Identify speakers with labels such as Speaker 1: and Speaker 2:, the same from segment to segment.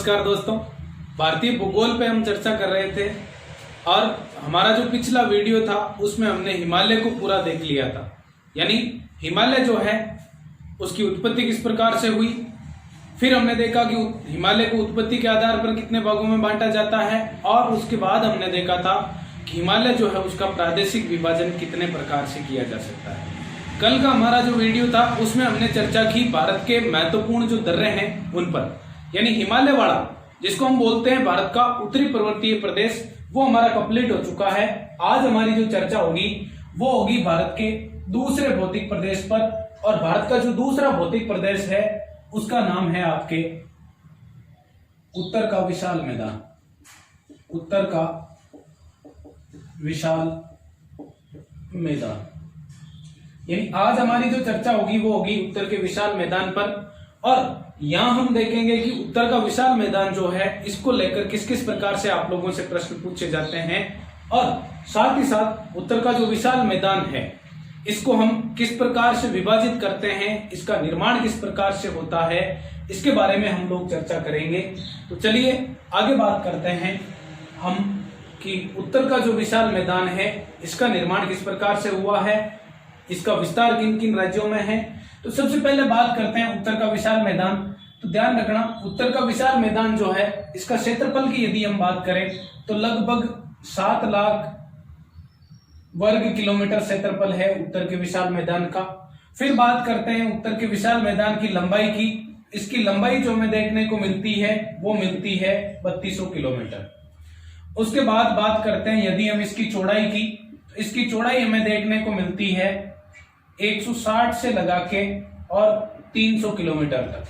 Speaker 1: नमस्कार दोस्तों, भारतीय भूगोल पे हम चर्चा कर रहे थे और हमारा जो पिछला वीडियो था उसमें हमने हिमालय को पूरा देख लिया था। यानी हिमालय जो है उसकी उत्पत्ति किस प्रकार से हुई, फिर हमने देखा कि हिमालय को उत्पत्ति के आधार पर कितने भागों में बांटा जाता है और उसके बाद हमने देखा था कि हिमालय जो है उसका प्रादेशिक विभाजन कितने प्रकार से किया जा सकता है। कल का हमारा जो वीडियो था उसमें हमने चर्चा की भारत के महत्वपूर्ण जो दर्रे हैं उन पर, यानी हिमालय वाला जिसको हम बोलते हैं भारत का उत्तरी पर्वतीय प्रदेश, वो हमारा कंप्लीट हो चुका है। आज हमारी जो चर्चा होगी वो होगी भारत के दूसरे भौतिक प्रदेश पर, और भारत का जो दूसरा भौतिक प्रदेश है उसका नाम है आपके उत्तर का विशाल मैदान। उत्तर का विशाल मैदान, यानी आज हमारी जो चर्चा होगी वो होगी उत्तर के विशाल मैदान पर। और यहां हम देखेंगे कि उत्तर का विशाल मैदान जो है इसको लेकर किस किस प्रकार से आप लोगों से प्रश्न पूछे जाते हैं, और साथ ही साथ उत्तर का जो विशाल मैदान है इसको हम किस प्रकार से विभाजित करते हैं, इसका निर्माण किस प्रकार से होता है, इसके बारे में हम लोग चर्चा करेंगे। तो चलिए आगे बात करते हैं हम कि उत्तर का जो विशाल मैदान है इसका निर्माण किस प्रकार से हुआ है, इसका विस्तार किन किन राज्यों में है। तो सबसे पहले बात करते हैं उत्तर का विशाल मैदान। तो ध्यान रखना, उत्तर का विशाल मैदान जो है इसका क्षेत्रफल की यदि हम बात करें तो लगभग 7 लाख वर्ग किलोमीटर क्षेत्रफल है उत्तर के विशाल मैदान का। फिर बात करते हैं उत्तर के विशाल मैदान की लंबाई की। इसकी लंबाई जो हमें देखने को मिलती है वो मिलती है 3200 किलोमीटर। उसके बाद बात करते हैं यदि हम इसकी चौड़ाई की, तो इसकी चौड़ाई हमें देखने को मिलती है 160 से लगा के और 300 किलोमीटर तक,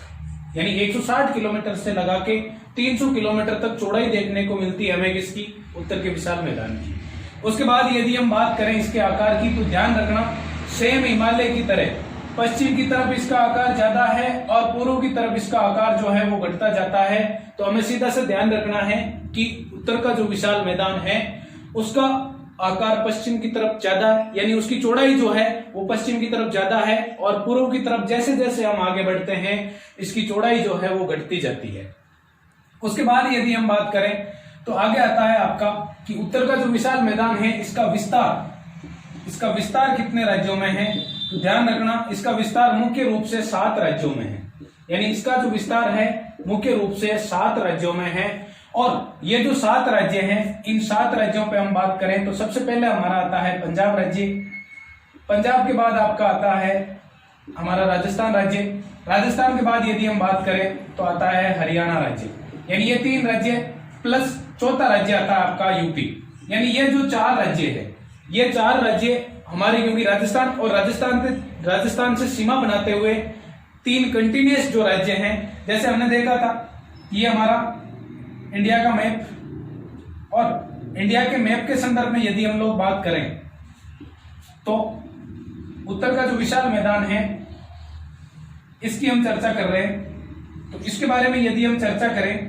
Speaker 1: यानी 160 किलोमीटर से लगा के 300 किलोमीटर तक चौड़ाई देखने को मिलती है हमें किसकी, उत्तर के विशाल मैदान की। उसके बाद यदि हम बात करें इसके आकार की, तो ध्यान रखना सेम हिमालय की तरह पश्चिम की तरफ इसका आकार ज्यादा है और पूर्व की तरफ इसका आकार जो है वो घटता जाता है। तो हमें सीधा से ध्यान रखना है कि उत्तर का जो विशाल मैदान है उसका आकार पश्चिम की तरफ ज्यादा है, यानी उसकी चौड़ाई जो है वो पश्चिम की तरफ ज्यादा है, और पूर्व की तरफ जैसे जैसे हम आगे बढ़ते हैं इसकी चौड़ाई जो है वो घटती जाती है। उसके बाद यदि हम बात करें तो आगे आता है आपका कि उत्तर का जो विशाल मैदान है इसका विस्तार कितने राज्यों में है। तो ध्यान रखना इसका विस्तार मुख्य रूप से 7 राज्यों में है, यानी इसका जो विस्तार है मुख्य रूप से 7 राज्यों में है। और ये जो 7 राज्य हैं, इन 7 राज्यों पे हम बात करें तो सबसे पहले हमारा आता है पंजाब राज्य। पंजाब के बाद आपका आता है हमारा राजस्थान राज्य। राजस्थान के बाद यदि हम बात करें तो आता है हरियाणा राज्य, यानी ये 3 राज्य प्लस चौथा राज्य आता है आपका यूपी। यानी ये जो 4 राज्य है, ये 4 राज्य हमारे, क्योंकि राजस्थान से सीमा बनाते हुए 3 कंटिन्यूअस जो राज्य हैं, जैसे हमने देखा था ये हमारा इंडिया का मैप, और इंडिया के मैप के संदर्भ में यदि हम लोग बात करें तो उत्तर का जो विशाल मैदान है इसकी हम चर्चा कर रहे हैं। तो इसके बारे में यदि हम चर्चा करें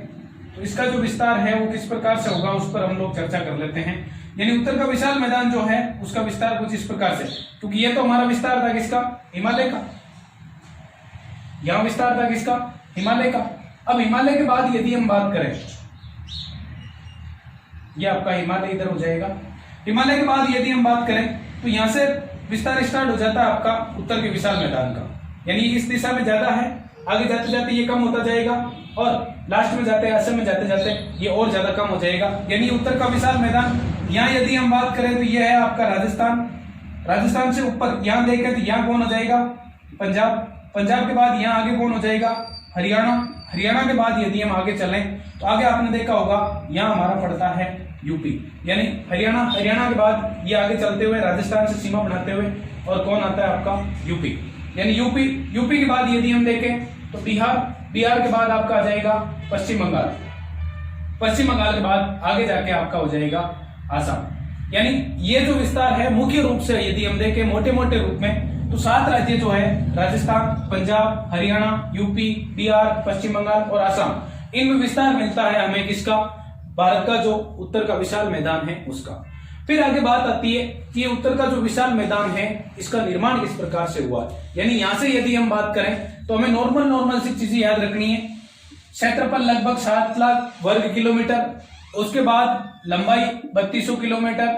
Speaker 1: तो इसका जो विस्तार है वो किस प्रकार से होगा उस पर हम लोग चर्चा कर लेते हैं। यानी उत्तर का विशाल मैदान जो है उसका विस्तार कुछ इस प्रकार से, क्योंकि ये तो हमारा विस्तार था किसका, हिमालय का। यहां विस्तार था किसका, हिमालय का। अब हिमालय के बाद यदि हम बात करें, ये आपका हिमालय इधर हो जाएगा। हिमालय के बाद यदि हम बात करें तो यहां से विस्तार स्टार्ट हो जाता है आपका उत्तर के विशाल मैदान का, यानी इस दिशा में ज्यादा है, आगे जाते जाते ये कम होता जाएगा और लास्ट में जाते असम में जाते जाते ये और ज्यादा कम हो जाएगा। यानी उत्तर का विशाल मैदान यहाँ यदि हम बात करें तो ये है आपका राजस्थान। राजस्थान से ऊपर यहाँ देखें तो यहाँ कौन हो जाएगा, पंजाब। पंजाब के बाद यहाँ आगे कौन हो जाएगा, हरियाणा। हरियाणा के बाद यदि हम आगे चलें तो आगे आपने देखा होगा यहाँ हमारा पड़ता है यूपी, यानी हरियाणा के बाद ये आगे चलते हुए राजस्थान से सीमा बनाते हुए और कौन आता है आपका, यूपी। यानी यूपी के बाद यदि हम देखें तो बिहार के बाद आपका आ जाएगा पश्चिम बंगाल। पश्चिम बंगाल के बाद आगे जाके आपका हो जाएगा आसाम। यानी ये जो विस्तार है मुख्य रूप से यदि हम देखें मोटे मोटे रूप में तो 7 राज्य जो है राजस्थान, पंजाब, हरियाणा, यूपी, बिहार, पश्चिम बंगाल और आसाम, इनमें विस्तार मिलता है हमें किसका, भारत का जो उत्तर का विशाल मैदान है उसका। फिर आगे बात आती है कि उत्तर का जो विशाल मैदान है इसका निर्माण किस प्रकार से हुआ। यानी यहां से यदि हम बात करें तो हमें नॉर्मल सी चीजें याद रखनी है। क्षेत्रफल लगभग 7 लाख वर्ग किलोमीटर, उसके बाद लंबाई 3200 किलोमीटर,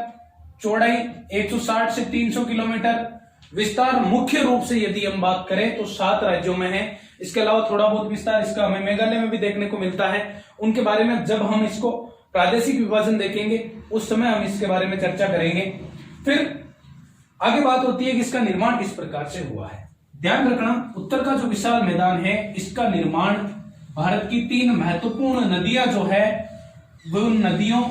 Speaker 1: चौड़ाई 160 से 300 किलोमीटर, विस्तार मुख्य रूप से यदि हम बात करें तो 7 राज्यों में है। इसके अलावा थोड़ा बहुत विस्तार इसका हमें मेघालय में भी देखने को मिलता है। उनके बारे में जब हम इसको प्रादेशिक विभाजन देखेंगे उस समय हम इसके बारे में चर्चा करेंगे। फिर आगे बात होती है कि इसका निर्माण किस प्रकार से हुआ है। ध्यान रखना, उत्तर का जो विशाल मैदान है इसका निर्माण भारत की 3 महत्वपूर्ण नदियां जो है वो उन नदियों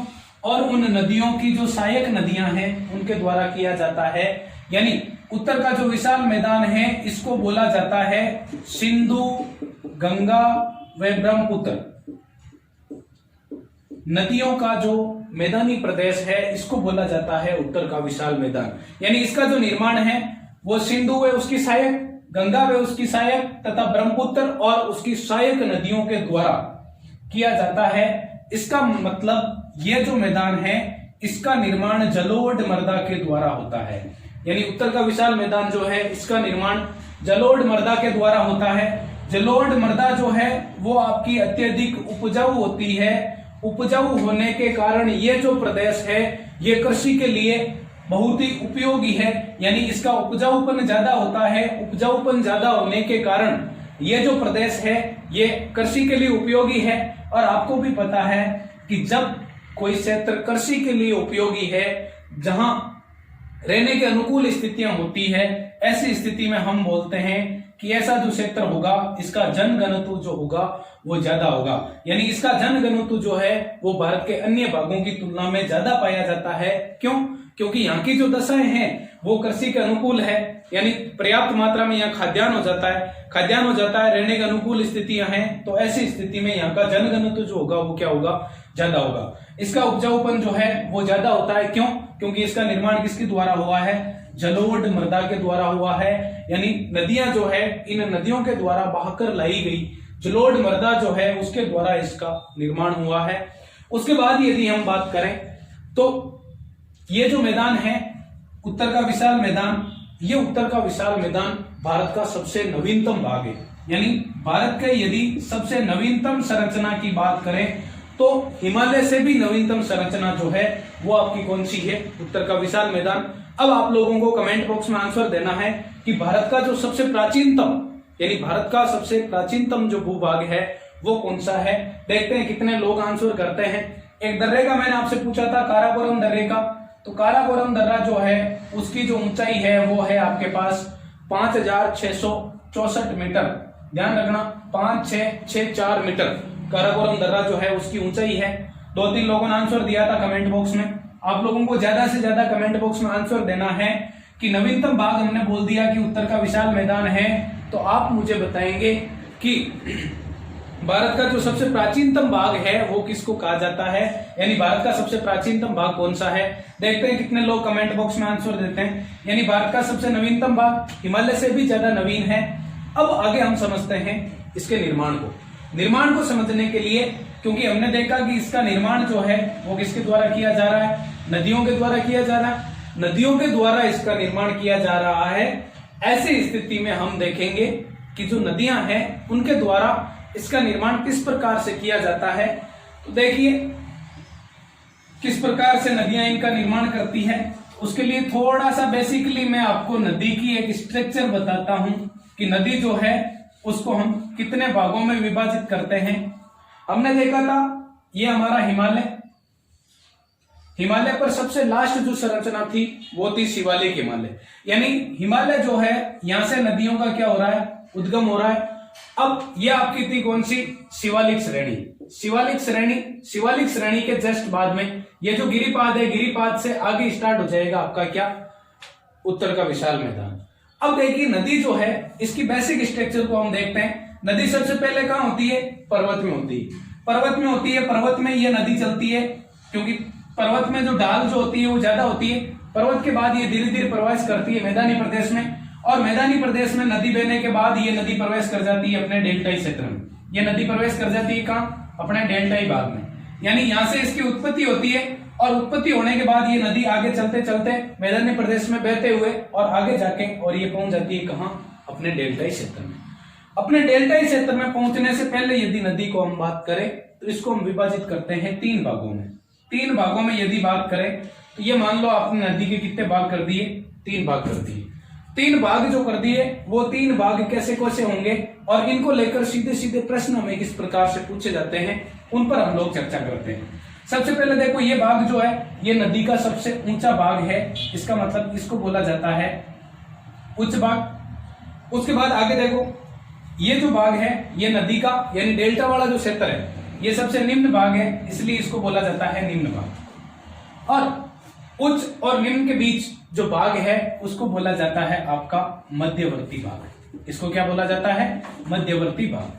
Speaker 1: और उन नदियों की जो सहायक नदियां हैं उनके द्वारा किया जाता है। यानी उत्तर का जो विशाल मैदान है इसको बोला जाता है सिंधु, गंगा व ब्रह्मपुत्र नदियों का जो मैदानी प्रदेश है इसको बोला जाता है उत्तर का विशाल मैदान। यानी इसका जो निर्माण है वो सिंधु व उसकी सहायक, गंगा व उसकी सहायक तथा ब्रह्मपुत्र और उसकी सहायक नदियों के द्वारा किया जाता है। इसका मतलब ये जो मैदान है इसका निर्माण जलोढ़ मृदा के द्वारा होता है। यानी उत्तर का विशाल मैदान जो है इसका निर्माण जलोढ़ मृदा के द्वारा होता है। जलोढ़ मृदा जो है वो आपकी अत्यधिक उपजाऊ होती है। उपजाऊ होने के कारण ये जो प्रदेश है ये कृषि के लिए बहुत ही उपयोगी है। यानी इसका उपजाऊपन ज्यादा होता है। उपजाऊपन ज्यादा होने के कारण ये जो प्रदेश है ये कृषि के लिए उपयोगी है। और आपको भी पता है कि जब कोई क्षेत्र कृषि के लिए उपयोगी है, जहां रहने के अनुकूल स्थितियां होती है, ऐसी स्थिति में हम बोलते हैं कि ऐसा जो क्षेत्र होगा इसका जनघनत्व जो होगा वो ज्यादा होगा। यानी इसका जनघनत्व जो है वो भारत के अन्य भागों की तुलना में ज्यादा पाया जाता है। क्यों? क्योंकि यहाँ की जो दशाएं हैं वो कृषि के अनुकूल है। यानी पर्याप्त मात्रा में यहाँ खाद्यान्न हो जाता है, रहने के अनुकूल स्थितियां हैं, तो ऐसी स्थिति में यहाँ का जनघनत्व जो होगा वो क्या होगा? ज्यादा होगा। इसका उपजाऊपन जो है वो ज्यादा होता है। क्यों? क्योंकि इसका निर्माण किसके द्वारा हुआ है? जलोढ़ मृदा के द्वारा हुआ है। यानी नदियां जो है इन नदियों के द्वारा बहकर लाई गई जलोढ़ मृदा जो है उसके द्वारा इसका निर्माण हुआ है। उसके बाद यदि हम बात करें तो ये जो मैदान है उत्तर का विशाल मैदान, ये उत्तर का विशाल मैदान भारत का सबसे नवीनतम भाग है। यानी भारत के यदि सबसे नवीनतम संरचना की बात करें तो हिमालय से भी नवीनतम संरचना जो है वो आपकी कौन सी है? उत्तर का विशाल मैदान। अब आप लोगों को कमेंट बॉक्स में आंसर देना है कि भारत का जो सबसे प्राचीनतम, यानी भारत का सबसे प्राचीनतम जो भूभाग है वो कौन सा है। देखते हैं कितने लोग आंसर करते हैं। एक दर्रे का मैंने आपसे पूछा था, काराकोरम दर्रे का, तो काराकोरम दर्रा जो है उसकी जो ऊंचाई है वो है आपके पास 5664 मीटर। ध्यान रखना 5664 मीटर काराकोरम दर्रा जो है उसकी ऊंचाई है। 2-3 लोगों ने आंसर दिया था कमेंट बॉक्स में। आप लोगों को ज्यादा से ज्यादा कमेंट बॉक्स में आंसर देना है कि नवीनतम भाग हमने बोल दिया कि उत्तर का विशाल मैदान है, तो आप मुझे बताएंगे कि भारत का जो सबसे प्राचीनतम भाग है वो किसको कहा जाता है। यानी भारत का सबसे प्राचीनतम भाग कौन सा है। देखते हैं कितने लोग कमेंट बॉक्स में आंसर देते हैं। यानी भारत का सबसे नवीनतम भाग हिमालय से भी ज्यादा नवीन है। अब आगे हम समझते हैं इसके निर्माण को समझने के लिए, क्योंकि हमने देखा कि इसका निर्माण जो है वो किसके द्वारा किया जा रहा है? नदियों के द्वारा किया जा रहा है। नदियों के द्वारा इसका निर्माण किया जा रहा है। ऐसी स्थिति में हम देखेंगे कि जो नदियां हैं उनके द्वारा इसका निर्माण किस प्रकार से किया जाता है। तो देखिए किस प्रकार से नदियां इनका निर्माण करती है। उसके लिए थोड़ा सा बेसिकली मैं आपको नदी की एक स्ट्रक्चर बताता हूं कि नदी जो है उसको हम कितने भागों में विभाजित करते हैं। हमने देखा था ये हमारा हिमालय पर सबसे लास्ट जो संरचना थी वो थी शिवालिक हिमालय। यानी हिमालय जो है यहां से नदियों का क्या हो रहा है? उद्गम हो रहा है। अब ये आपकी थी कौन सी? शिवालिक श्रेणी के जस्ट बाद में ये जो गिरिपाद है, गिरिपाद से आगे स्टार्ट हो जाएगा आपका क्या? उत्तर का विशाल मैदान। अब देखिए नदी जो है इसकी बेसिक स्ट्रक्चर को हम देखते हैं। नदी सबसे पहले कहां होती है? पर्वत में होती है। पर्वत में ये नदी चलती है क्योंकि पर्वत में जो ढाल जो होती है वो ज्यादा होती है। पर्वत के बाद ये धीरे धीरे प्रवेश करती है मैदानी प्रदेश में, और मैदानी प्रदेश में नदी बहने के बाद ये नदी प्रवेश कर जाती है अपने डेल्टाई क्षेत्र में। ये नदी प्रवेश कर जाती है कहाँ? अपने डेल्टाई भाग में। यानी यहाँ से इसकी उत्पत्ति होती है, और उत्पत्ति होने के बाद ये नदी आगे चलते चलते मैदानी प्रदेश में बहते हुए और आगे जाके और ये पहुंच जाती है कहाँ? अपने डेल्टाई क्षेत्र में। अपने डेल्टाई क्षेत्र में पहुंचने से पहले यदि नदी को हम बात करें तो इसको हम विभाजित करते हैं 3 भागों में। 3 भागों में यदि बात करें तो ये मान लो आपने नदी के कितने भाग कर दिए, 3 भाग कर दिए। 3 भाग जो कर दिए वो 3 भाग कैसे कैसे होंगे और इनको लेकर सीधे सीधे प्रश्न हमें किस प्रकार से पूछे जाते हैं उन पर हम लोग चर्चा करते हैं। सबसे पहले देखो ये भाग जो है ये नदी का सबसे ऊंचा भाग है, इसका मतलब इसको बोला जाता है उच्च भाग। उसके बाद आगे देखो ये जो भाग है ये नदी का यानी डेल्टा वाला जो क्षेत्र है ये सबसे निम्न भाग है, इसलिए इसको बोला जाता है निम्न भाग। और उच्च और निम्न के बीच जो भाग है उसको बोला जाता है आपका मध्यवर्ती भाग। इसको क्या बोला जाता है, मध्यवर्ती भाग।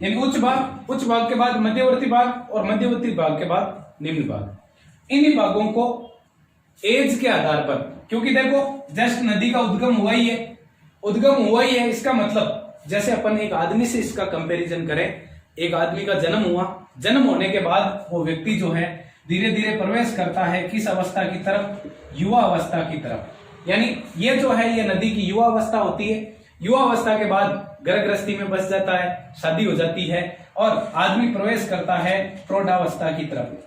Speaker 1: यानी उच्च भाग के बाद मध्यवर्ती भाग और मध्यवर्ती भाग के बाद निम्न भाग। इन्हीं भागों को एज के आधार पर, क्योंकि देखो जस्ट नदी का उद्गम हुआ ही है, इसका मतलब जैसे अपन एक आदमी से इसका कंपैरिजन करें, एक आदमी का जन्म हुआ, जन्म होने के बाद वो व्यक्ति जो है धीरे धीरे प्रवेश करता है किस अवस्था की तरफ, युवा अवस्था की तरफ। यानी ये जो है ये नदी की युवा अवस्था होती है। युवा अवस्था के बाद घर गृहस्थी में बस जाता है, शादी हो जाती है और आदमी प्रवेश करता है प्रौढ़ावस्था की तरफ।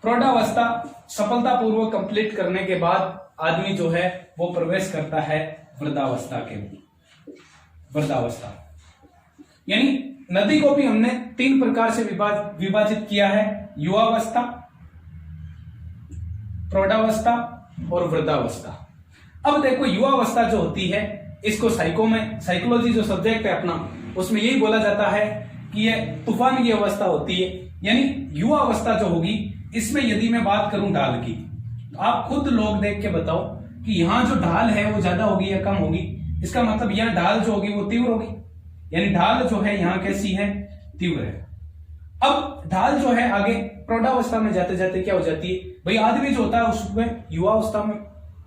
Speaker 1: प्रौढ़ावस्था सफलतापूर्वक कंप्लीट करने के बाद आदमी जो है वो प्रवेश करता है वृद्धावस्था। यानी नदी को भी हमने 3 प्रकार से विभाजित किया है, युवावस्था, प्रौढ़ावस्था और वृद्धावस्था। अब देखो युवावस्था जो होती है इसको साइकोलॉजी जो सब्जेक्ट है अपना उसमें यही बोला जाता है कि ये तूफान की अवस्था होती है। यानी युवा अवस्था जो होगी इसमें यदि मैं बात करूं ढाल की, तो आप खुद लोग देख के बताओ कि यहाँ जो ढाल है वो ज्यादा होगी या कम होगी। इसका मतलब यहाँ ढाल जो होगी वो तीव्र होगी, यानी ढाल जो है यहाँ कैसी है, तीव्र है। अब ढाल जो है आगे प्रौढ़ावस्था में जाते जाते क्या हो जाती है भाई, आदमी जो होता है उसमें युवा अवस्था में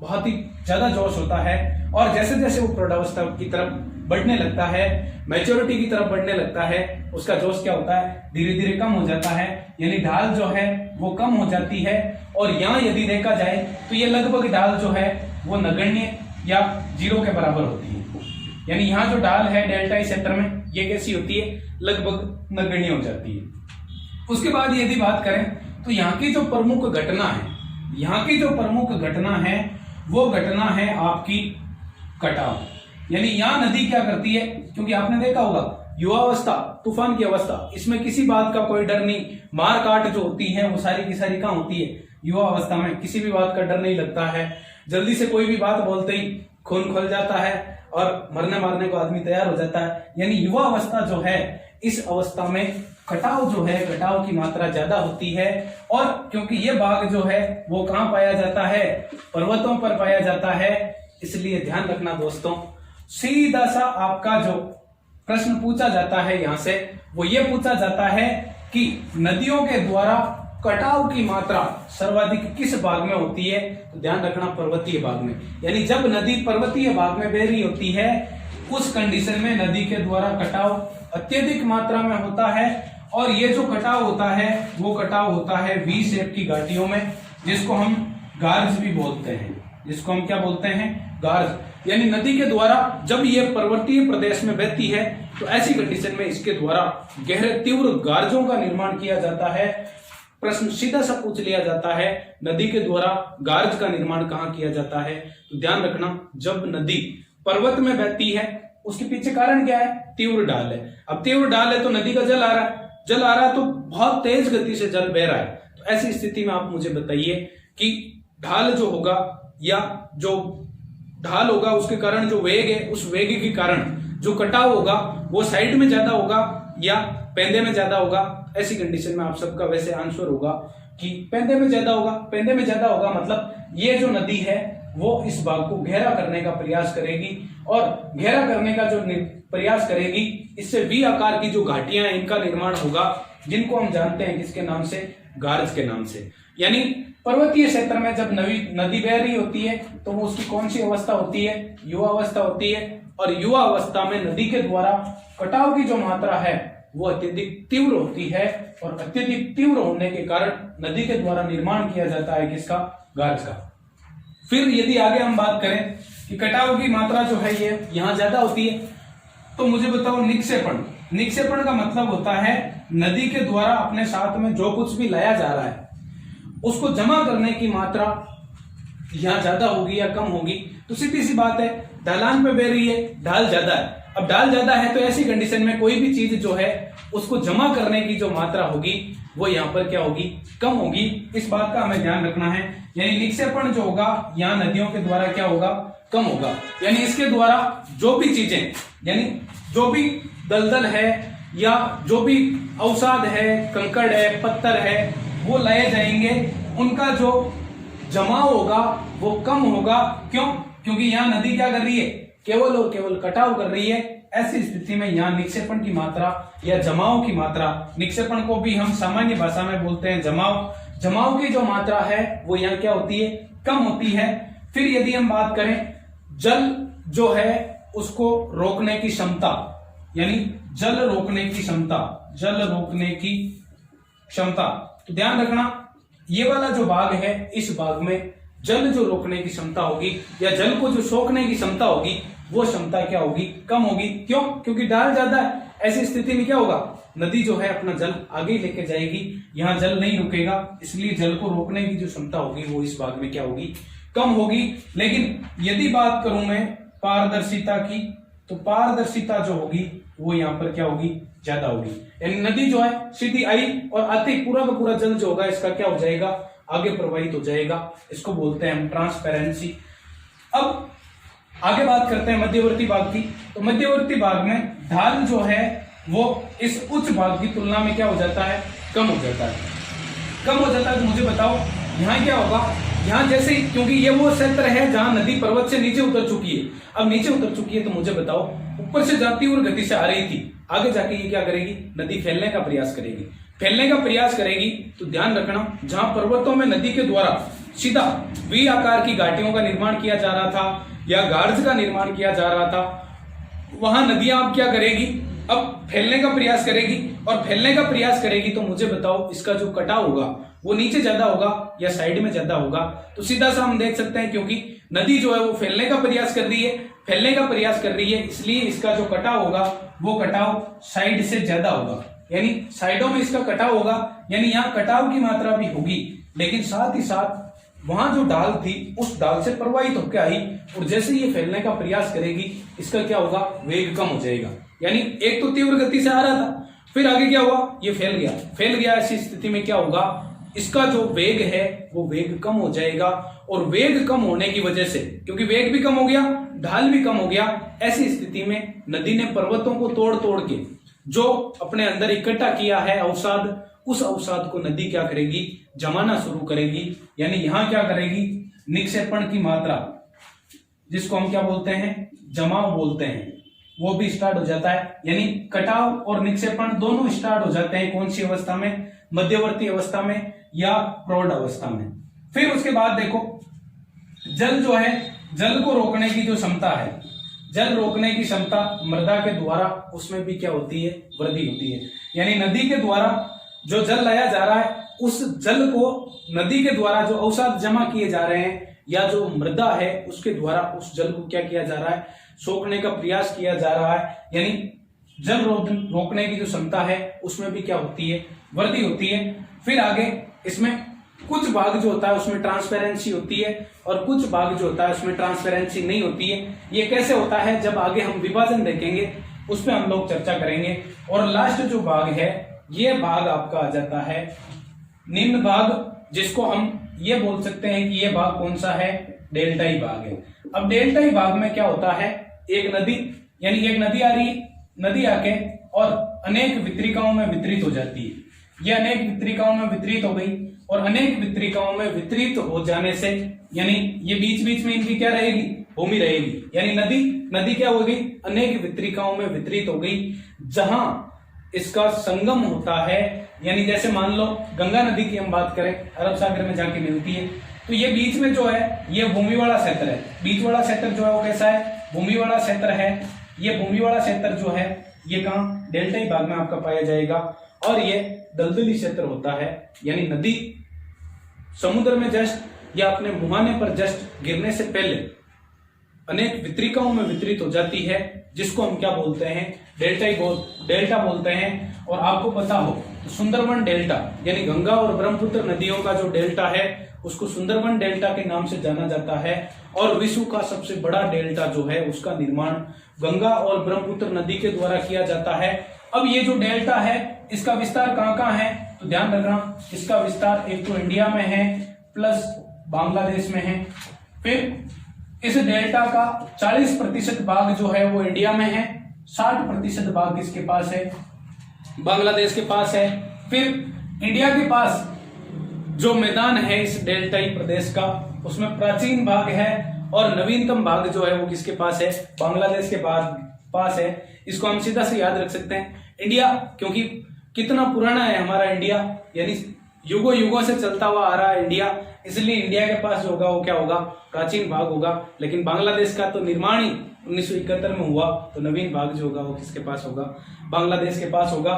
Speaker 1: बहुत ही ज्यादा जोश होता है और जैसे जैसे वो प्रौढ़ावस्था की तरफ बढ़ने लगता है, मैच्योरिटी की तरफ बढ़ने लगता है, उसका जोश क्या होता है, धीरे धीरे कम हो जाता है। यानी ढाल जो है वो कम हो जाती है। और यहाँ यदि देखा जाए तो ये लगभग ढाल जो है वो नगण्य या 0 के बराबर होती है। यानी यहाँ जो ढाल है डेल्टाई क्षेत्र में ये कैसी होती है, लगभग नगण्य हो जाती है। उसके बाद यदि बात करें तो यहाँ की जो प्रमुख घटना है, यहाँ की जो प्रमुख घटना है वो घटना है आपकी कटाव। यानी यहाँ नदी क्या करती है, क्योंकि आपने देखा होगा युवावस्था, तूफान की अवस्था, इसमें किसी बात का कोई डर नहीं, मार काट जो होती है वो सारी की सारी कहाँ होती है, युवा अवस्था में। किसी भी बात का डर नहीं लगता है, जल्दी से कोई भी बात बोलते ही खून खोल जाता है और मरने मारने को आदमी तैयार हो जाता है। यानी युवा अवस्था जो है इस अवस्था में कटाव जो है, कटाव की मात्रा ज्यादा होती है। और क्योंकि ये बाघ जो है वो कहाँ पाया जाता है, पर्वतों पर पाया जाता है, इसलिए ध्यान रखना दोस्तों। सीधा सा आपका जो प्रश्न पूछा जाता है यहाँ से वो ये पूछा जाता है कि नदियों के द्वारा कटाव की मात्रा सर्वाधिक किस भाग में होती है, तो ध्यान रखना पर्वतीय भाग में। यानी जब नदी पर्वतीय भाग में बह रही होती है उस कंडीशन में नदी के द्वारा कटाव अत्यधिक मात्रा में होता है। और ये जो कटाव होता है वो कटाव होता है वी शेप की घाटियों में, जिसको हम गार्ज भी बोलते हैं, जिसको हम क्या बोलते हैं, गार्ज। यानी नदी के द्वारा जब ये पर्वतीय प्रदेश में बहती है तो ऐसी कंडीशन में इसके द्वारा गहरे तीव्र गार्जों का निर्माण किया जाता है। प्रश्न सीधा सा पूछ लिया जाता है, नदी के द्वारा गार्ज का निर्माण कहाँ किया जाता है, तो ध्यान रखना जब नदी पर्वत में बहती है उसके पीछे कारण क्या है, तीव्र ढाल है। अब तीव्र ढाल है तो नदी का जल आ रहा है, जल आ रहा है तो बहुत तेज गति से जल बह रहा है। तो ऐसी स्थिति में आप मुझे बताइए कि ढाल जो होगा या जो ढाल होगा उसके कारण जो वेग है, उस वेग के कारण जो कटाव होगा वो साइड में ज्यादा होगा या पेंदे में ज्यादा होगा। ऐसी कंडीशन में आप सबका वैसे आंसर होगा कि पेंदे में ज्यादा होगा। पेंदे में ज्यादा होगा मतलब ये जो नदी है वो इस भाग को गहरा करने का प्रयास करेगी और गहरा करने का जो प्रयास करेगी इससे वी आकार की जो घाटियां हैं इनका निर्माण होगा, जिनको हम जानते हैं किसके नाम से, गार्ज के नाम से। यानी पर्वतीय क्षेत्र में जब नदी बह रही होती है तो वो उसकी कौन सी अवस्था होती है, युवा अवस्था होती है। और युवा अवस्था में नदी के द्वारा कटाव की जो मात्रा है वो अत्यधिक तीव्र होती है और अत्यधिक तीव्र होने के कारण नदी के द्वारा निर्माण किया जाता है किसका, गार्ज का। फिर यदि आगे हम बात करें कि कटाव की मात्रा जो है ये यहाँ ज्यादा होती है तो मुझे बताओ निक्षेपण। निक्षेपण का मतलब होता है नदी के द्वारा अपने साथ में जो कुछ भी लाया जा रहा है उसको जमा करने की मात्रा यहाँ ज्यादा होगी या कम होगी। तो सीधी सी बात है, ढलान पे बह रही है, ढाल ज्यादा है। अब ढाल ज्यादा है तो ऐसी कंडीशन में कोई भी चीज जो है उसको जमा करने की जो मात्रा होगी वो यहाँ पर क्या होगी, कम होगी। इस बात का हमें ध्यान रखना है। यानी निक्षेपण जो होगा यहाँ नदियों के द्वारा क्या होगा, कम होगा। यानी इसके द्वारा जो भी चीजें, यानी जो भी दलदल है या जो भी अवसाद है, कंकड़ है, पत्थर है, वो लाए जाएंगे, उनका जो जमाव होगा वो कम होगा। क्यों? क्योंकि यहाँ नदी क्या कर रही है, केवल और केवल कटाव कर रही है। ऐसी स्थिति में यहाँ निक्षेपण की मात्रा या जमाव की मात्रा, निक्षेपण को भी हम सामान्य भाषा में बोलते हैं जमाव, जमाव की जो मात्रा है वो यहाँ क्या होती है, कम होती है। फिर यदि हम बात करें जल जो है उसको रोकने की क्षमता, यानी जल रोकने की क्षमता, जल रोकने की क्षमता, तो ध्यान रखना ये वाला जो भाग है इस भाग में जल जो रोकने की क्षमता होगी या जल को जो सोखने की क्षमता होगी वो क्षमता क्या होगी, कम होगी। क्यों? क्योंकि ढाल ज्यादा है। ऐसी स्थिति में क्या होगा, नदी जो है अपना जल आगे लेके जाएगी, यहाँ जल नहीं रुकेगा, इसलिए जल को रोकने की जो क्षमता होगी वो इस भाग में क्या होगी, कम होगी। लेकिन यदि बात करूं मैं पारदर्शिता की, तो पारदर्शिता जो होगी वो यहाँ पर क्या होगी, ज्यादा होगी। यानी नदी जो है सीधी आई और आते पूरा का पूरा जल जो होगा इसका क्या हो जाएगा, आगे प्रवाहित हो जाएगा। इसको बोलते हैं हम ट्रांसपेरेंसी। अब आगे बात करते हैं मध्यवर्ती भाग की। तो मध्यवर्ती भाग में ढाल जो है वो इस उच्च भाग की तुलना में क्या हो जाता है, कम हो जाता है। कम हो जाता है तो मुझे बताओ यहाँ क्या होगा। यहाँ जैसे, क्योंकि ये वो क्षेत्र है जहां नदी पर्वत से नीचे उतर चुकी है, अब नीचे उतर चुकी है तो मुझे बताओ ऊपर से जाती और गति से आ रही थी, आगे जाके ये क्या करेगी, नदी फैलने का प्रयास करेगी। फैलने का प्रयास करेगी तो ध्यान रखना जहां पर्वतों में नदी के द्वारा सीधा वी आकार की घाटियों का निर्माण किया जा रहा था या गार्ज का निर्माण किया जा रहा था, वहां नदियां अब क्या करेगी, अब फैलने का प्रयास करेगी। और फैलने का प्रयास करेगी तो मुझे बताओ इसका जो कटाव होगा वो नीचे ज्यादा होगा या साइड में ज्यादा होगा। तो सीधा सा हम देख सकते हैं क्योंकि नदी जो है वो फैलने का प्रयास कर रही है, फैलने का प्रयास कर रही है, इसलिए इसका जो कटाव होगा वो कटाव साइड से ज्यादा होगा, यानी साइडों में इसका कटाव होगा। यानी यहाँ कटाव की मात्रा भी होगी, लेकिन साथ ही साथ वहां जो ढाल थी उस ढाल से प्रवाहित होकर आई और जैसे ये फैलने का प्रयास करेगी इसका क्या होगा, वेग कम हो जाएगा। यानी एक तो तीव्र गति से आ रहा था, फिर आगे क्या हुआ, ये फैल गया। फैल गया, ऐसी स्थिति में क्या होगा, इसका जो वेग है वो वेग कम हो जाएगा। और वेग कम होने की वजह से, क्योंकि वेग भी कम हो गया, ढाल भी कम हो गया, ऐसी स्थिति में नदी ने पर्वतों को तोड़ तोड़ के जो अपने अंदर इकट्ठा किया है अवसाद, उस अवसाद को नदी क्या करेगी, जमाना शुरू करेगी। यानी यहां क्या करेगी, निक्षेपण की मात्रा, जिसको हम क्या बोलते हैं, जमाव बोलते हैं, वो भी स्टार्ट हो जाता है। यानी कटाव और निक्षेपण दोनों स्टार्ट हो जाते हैं। कौन सी अवस्था में, मध्यवर्ती अवस्था में या प्रौढ़ अवस्था में। फिर उसके बाद देखो जल जो है, जल को रोकने की जो क्षमता है, जल रोकने की क्षमता मृदा के द्वारा उसमें भी क्या होती है, वृद्धि होती है। यानी नदी के द्वारा जो जल लाया जा रहा है उस जल को नदी के द्वारा जो अवसाद जमा किए जा रहे हैं या जो मृदा है उसके द्वारा उस जल को क्या किया जा रहा है, सोखने का प्रयास किया जा रहा है। यानी जल रोकने की जो क्षमता है उसमें भी क्या होती है, वृद्धि होती है। फिर आगे इसमें कुछ भाग जो होता है उसमें ट्रांसपेरेंसी होती है और कुछ भाग जो होता है उसमें ट्रांसपेरेंसी नहीं होती है। ये कैसे होता है, जब आगे हम विभाजन देखेंगे उस पर हम लोग चर्चा करेंगे। और लास्ट जो भाग है ये भाग आपका आ जाता है निम्न भाग, जिसको हम ये बोल सकते हैं कि ये भाग कौन सा है, डेल्टाई भाग है। अब डेल्टाई भाग में क्या होता है, एक नदी, यानी एक नदी आ रही है, नदी आके और अनेक वितरिकाओं में वितरित हो जाती है। ये अनेक वितरिकाओं में वितरित हो गई और अनेक वितरिकाओं में वितरित हो जाने से यानी ये बीच बीच में इनकी क्या रहेगी, भूमि रहेगी। यानी नदी क्या हो गई, अनेक वितरिकाओं में वितरित हो गई, जहां इसका संगम होता है। यानी जैसे मान लो गंगा नदी की हम बात करें, अरब सागर में जाके मिलती है, तो ये बीच में जो है ये भूमि वाला क्षेत्र है। बीच वाला क्षेत्र जो है वो कैसा है, भूमि वाला क्षेत्र है। ये भूमि वाला क्षेत्र जो है ये कहाँ, डेल्टाई भाग में आपका पाया जाएगा। और ये दलदली क्षेत्र होता है, यानी नदी समुद्र में जस्ट या अपने मुहाने पर जस्ट गिरने से पहले अनेक वितरिकाओं में वितरित हो जाती है, जिसको हम क्या बोलते हैं, डेल्टा बोलते हैं। और आपको पता हो तो सुंदरबन डेल्टा यानी गंगा और ब्रह्मपुत्र नदियों का जो डेल्टा है उसको सुंदरबन डेल्टा के नाम से जाना जाता है। और विश्व का सबसे बड़ा डेल्टा जो है उसका निर्माण गंगा और ब्रह्मपुत्र नदी के द्वारा किया जाता है। अब ये जो डेल्टा है इसका विस्तार कहाँ कहाँ है, तो ध्यान रखना, इसका विस्तार एक तो इंडिया में है प्लस बांग्लादेश में है। फिर इस डेल्टा का 40% भाग जो है वो इंडिया में है, 60% भाग किसके पास है, बांग्लादेश के पास है। फिर इंडिया के पास जो मैदान है इस डेल्टाई प्रदेश का उसमें प्राचीन भाग है और नवीनतम भाग जो है वो किसके पास है, बांग्लादेश के पास है। इसको हम सीधा से याद रख सकते हैं इंडिया, क्योंकि कितना पुराना है हमारा इंडिया, यानी युगों युगों से चलता हुआ आ रहा है इंडिया, इसलिए इंडिया के पास जो होगा वो क्या होगा, प्राचीन भाग होगा। लेकिन बांग्लादेश का तो निर्माण ही 1971 में हुआ, तो नवीन भाग जो होगा वो किसके पास होगा, बांग्लादेश के पास होगा।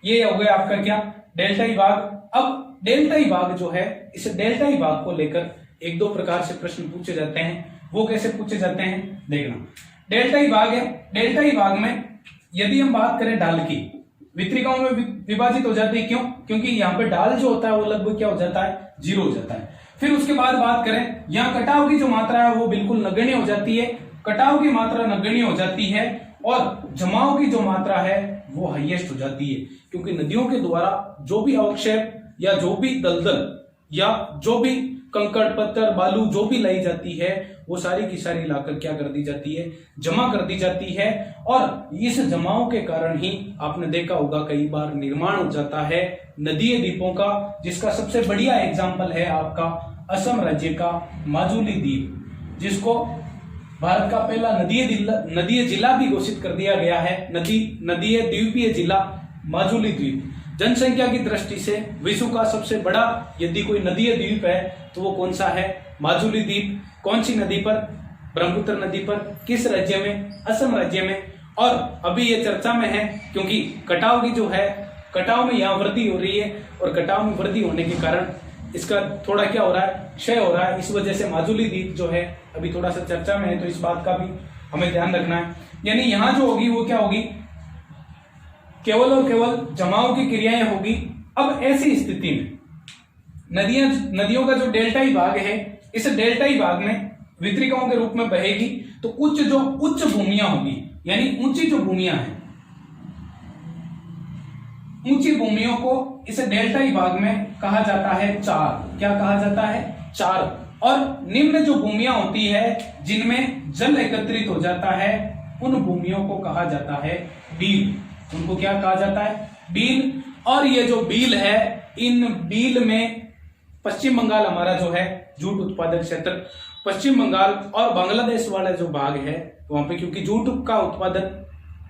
Speaker 1: ये हो गया आपका क्या, डेल्टाई भाग। अब डेल्टाई भाग जो है, इस डेल्टाई भाग को लेकर एक दो प्रकार से प्रश्न पूछे जाते हैं। वो कैसे पूछे जाते हैं देखना। डेल्टाई भाग है, डेल्टाई भाग में यदि हम बात करें ढाल की, वितरिकाओं में विभाजित हो जाती है। क्यों, क्योंकि यहाँ पे ढाल जो होता है वो लगभग क्या हो जाता है, 0 हो जाता है। फिर उसके बाद बात करें, यहाँ कटाव की जो मात्रा है वो बिल्कुल नगण्य हो जाती है, कटाव की मात्रा नगण्य हो जाती है और जमाव की जो मात्रा है वो हाईएस्ट हो जाती है। क्योंकि नदियों के द्वारा जो भी अवक्षेप या जो भी दलदल या जो भी कंकड़ पत्थर बालू जो भी लाई जाती है वो सारी की सारी लाकर क्या कर दी जाती है, जमा कर दी जाती है। और इस जमाव के कारण ही आपने देखा होगा कई बार निर्माण हो जाता है नदीय द्वीपों का, जिसका सबसे बढ़िया एग्जाम्पल है आपका असम राज्य का माजुली द्वीप, जिसको भारत का पहला नदीय जिला भी घोषित कर दिया गया है, नदीय द्वीपीय जिला माजुली द्वीप। जनसंख्या की दृष्टि से विश्व का सबसे बड़ा यदि कोई नदीय द्वीप है तो वो कौन सा है, माजुली द्वीप। कौन सी नदी पर, ब्रह्मपुत्र नदी पर। किस राज्य में, असम राज्य में। और अभी ये चर्चा में है क्योंकि कटाव की जो है, कटाव में यहाँ वृद्धि हो रही है और कटाव में वृद्धि होने के कारण इसका थोड़ा क्या हो रहा है, क्षय हो रहा है। इस वजह से माजुली द्वीप जो है अभी थोड़ा सा चर्चा में है, तो इस बात का भी हमें ध्यान रखना है। यानी यहाँ जो होगी वो क्या होगी, केवल और केवल जमाव की क्रियाएं होगी। अब ऐसी स्थिति में नदियों का जो डेल्टाई भाग है, इस डेल्टाई भाग में वितरिकाओं के रूप में बहेगी, तो उच्च भूमियां होगी, यानी ऊंची जो भूमियां हैं, ऊंची भूमियों को इस डेल्टाई भाग में कहा जाता है चार। क्या कहा जाता है, चार। और निम्न जो भूमियां होती है जिनमें जल एकत्रित हो जाता है, उन भूमियों को कहा जाता है बील। उनको क्या कहा जाता है, बील। और ये जो बील है, इन बील में पश्चिम बंगाल हमारा जो है जूट उत्पादक क्षेत्र, पश्चिम बंगाल और बांग्लादेश वाला जो भाग है वहां पे, क्योंकि जूट का उत्पादन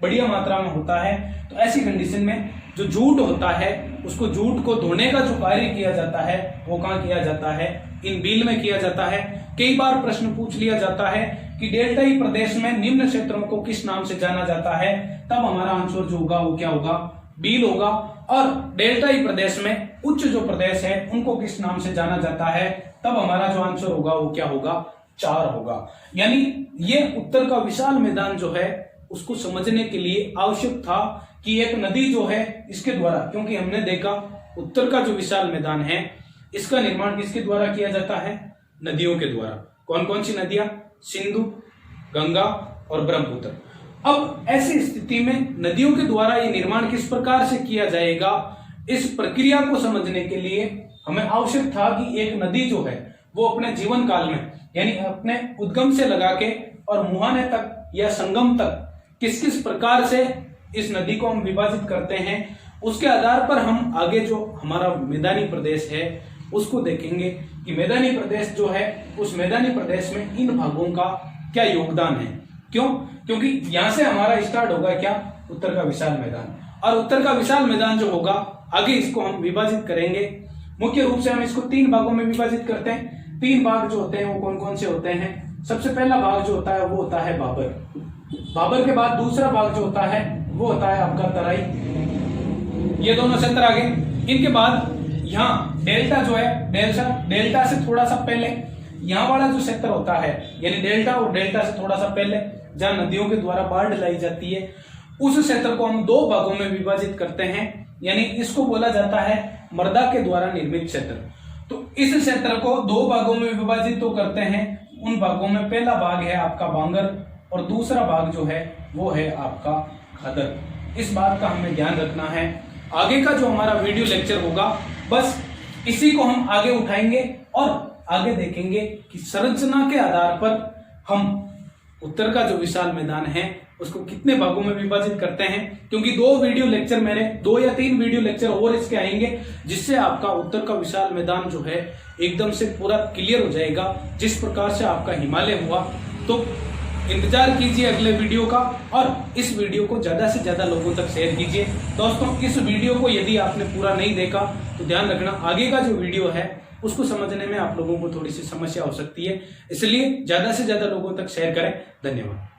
Speaker 1: बढ़िया मात्रा में होता है, तो ऐसी कंडीशन में जो जूट होता है उसको, जूट को धोने का जो कार्य किया जाता है वो कहाँ किया जाता है, इन बील में किया जाता है। कई बार प्रश्न पूछ लिया जाता है कि डेल्टाई प्रदेश में निम्न क्षेत्रों को किस नाम से जाना जाता है, तब हमारा आंसर जो होगा वो क्या होगा, बील होगा। और डेल्टाई प्रदेश में उच्च जो प्रदेश है उनको किस नाम से जाना जाता है, तब हमारा जो आंसर होगा वो क्या होगा, चार होगा। यानी ये उत्तर का विशाल मैदान जो है उसको समझने के लिए आवश्यक था कि एक नदी जो है इसके द्वारा, क्योंकि हमने देखा उत्तर का जो विशाल मैदान है इसका निर्माण किसके द्वारा किया जाता है, नदियों के द्वारा। कौन कौन सी नदियां, सिंधु, गंगा और ब्रह्मपुत्र। अब ऐसी स्थिति में नदियों के द्वारा ये निर्माण किस प्रकार से किया जाएगा, इस प्रक्रिया को समझने के लिए हमें आवश्यक था कि एक नदी जो है वो अपने जीवन काल में, यानी अपने उद्गम से लगा के और मुहाने तक या संगम तक किस किस प्रकार से इस नदी को हम विभाजित करते हैं, उसके आधार पर हम आगे जो हमारा मैदानी प्रदेश है उसको देखेंगे कि मैदानी प्रदेश जो है उस मैदानी प्रदेश में इन भागों का क्या योगदान है। क्यों, क्योंकि यहां से हमारा स्टार्ट होगा क्या, उत्तर का विशाल मैदान। और उत्तर का विशाल मैदान जो होगा आगे इसको हम विभाजित करेंगे। मुख्य रूप से हम इसको 3 भागों में विभाजित करते हैं। 3 भाग जो होते हैं वो कौन कौन से होते हैं। सबसे पहला भाग जो होता है वो होता है बाबर। बाबर के बाद दूसरा भाग जो होता है वो होता है आपका तराई। ये दोनों क्षेत्र आगे। इनके बाद यहाँ डेल्टा जो है, डेल्टा से थोड़ा सा पहले यहाँ वाला जो क्षेत्र होता है यानी डेल्टा और डेल्टा से थोड़ा सा पहले जहाँ नदियों के द्वारा बाढ़ डलाई जाती है, उस क्षेत्र को हम 2 भागों में विभाजित करते हैं, यानी इसको बोला जाता है मृदा के द्वारा निर्मित क्षेत्र। तो इस क्षेत्र को 2 भागों में विभाजित तो करते हैं। उन भागों में पहला भाग है आपका बांगर और दूसरा भाग जो है वो है आपका खादर। इस बात का हमें ध्यान रखना है। आगे का जो हमारा वीडियो लेक्चर होगा बस इसी को हम आगे उठाएंगे और आगे देखेंगे कि संरचना के आधार पर हम उत्तर का जो विशाल मैदान है उसको कितने भागों में विभाजित करते हैं, क्योंकि 2 वीडियो लेक्चर मेरे 2 या 3 वीडियो लेक्चर और इसके आएंगे, जिससे आपका उत्तर का विशाल मैदान जो है एकदम से पूरा क्लियर हो जाएगा, जिस प्रकार से आपका हिमालय हुआ। तो इंतजार कीजिए अगले वीडियो का और इस वीडियो को ज्यादा से ज्यादा लोगों तक शेयर कीजिए। दोस्तों, इस वीडियो को यदि आपने पूरा नहीं देखा तो ध्यान रखना आगे का जो वीडियो है उसको समझने में आप लोगों को थोड़ी सी समस्या हो सकती है, इसलिए ज्यादा से ज्यादा लोगों तक शेयर करें। धन्यवाद।